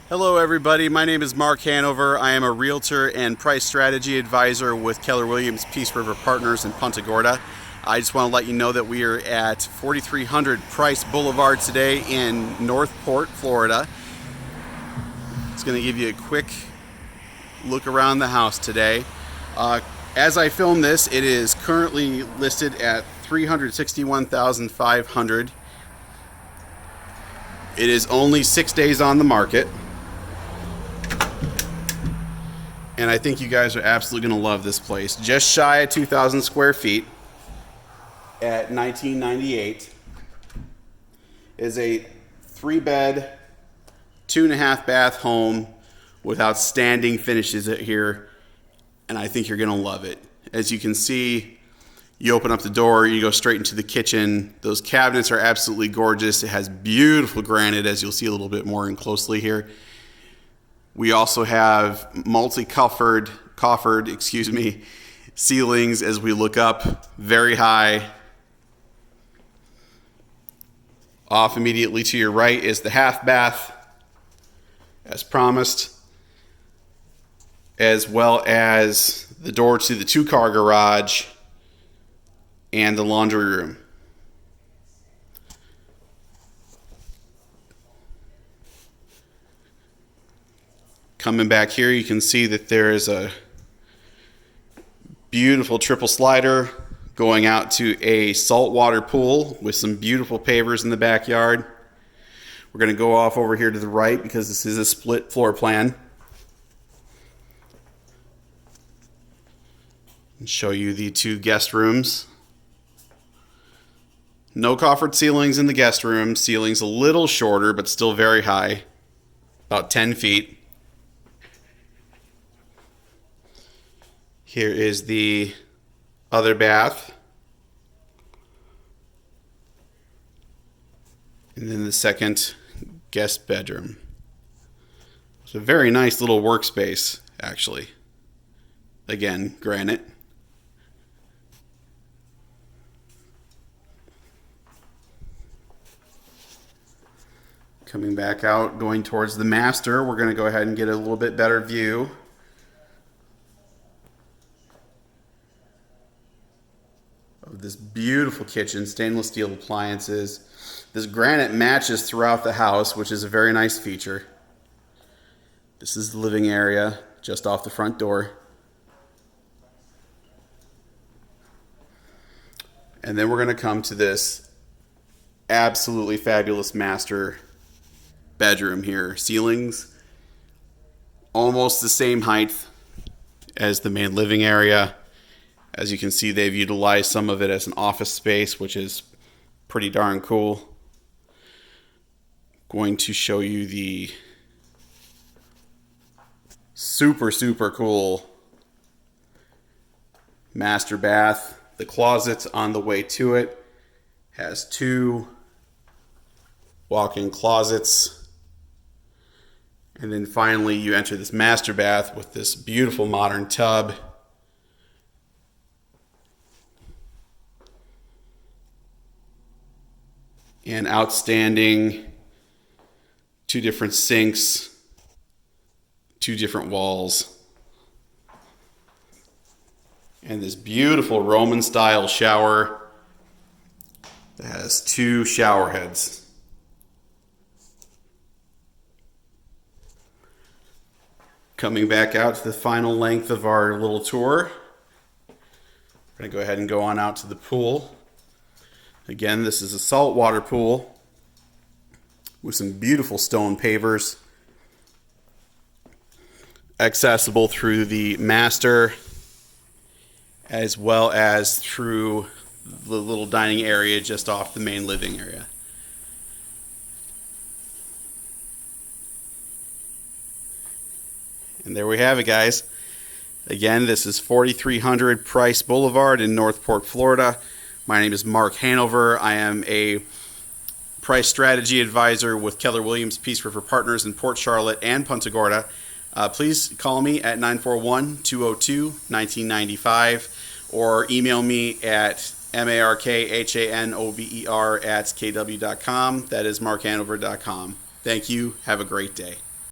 Hello everybody, my name is Mark Hanover. I am a realtor and price strategy advisor with Keller Williams Peace River Partners in Punta Gorda. I just want to let you know that we are at 4300 Price Boulevard today in Northport, Florida. It's going to give you a quick look around the house today. As I film this, it is currently listed at $361,500. It is only 6 days on the market. And I think you guys are absolutely going to love this place. Just shy of 2,000 square feet at $19.98. Is a 3-bed, 2.5 bath home with outstanding finishes here. And I think you're going to love it. As you can see, you open up the door, you go straight into the kitchen. Those cabinets are absolutely gorgeous. It has beautiful granite, as you'll see a little bit more in closely here. We also have multi-coffered ceilings as we look up very high. Off immediately to your right is the half bath, as promised, as well as the door to the 2-car garage and the laundry room. Coming back here, you can see that there is a beautiful triple slider going out to a saltwater pool with some beautiful pavers in the backyard. We're going to go off over here to the right because this is a split floor plan and show you the 2 guest rooms. No coffered ceilings in the guest room. Ceiling's a little shorter, but still very high, about 10 feet. Here is the other bath. And then the second guest bedroom. It's a very nice little workspace, actually. Again, granite. Coming back out, going towards the master, we're going to go ahead and get a little bit better view of this beautiful kitchen, stainless steel appliances. This granite matches throughout the house, which is a very nice feature. This is the living area just off the front door. And then we're going to come to this absolutely fabulous master bedroom here. Ceilings almost the same height as the main living area. As you can see, they've utilized some of it as an office space, which is pretty darn cool. Going to show you the super cool master bath. The closet's on the way to it. Has 2 walk-in closets. And then finally you enter this master bath with this beautiful modern tub. And outstanding 2 different sinks, 2 different walls, and this beautiful Roman style shower that has 2 shower heads. Coming back out to the final length of our little tour, we're going to go ahead and go on out to the pool. Again, this is a saltwater pool with some beautiful stone pavers, accessible through the master as well as through the little dining area just off the main living area. And there we have it, guys. Again, this is 4300 Price Boulevard in Northport, Florida. My name is Mark Hanover. I am a price strategy advisor with Keller Williams Peace River Partners in Port Charlotte and Punta Gorda. Please call me at 941-202-1995 or email me at markhanover@kw.com. That is markhanover.com. Thank you. Have a great day.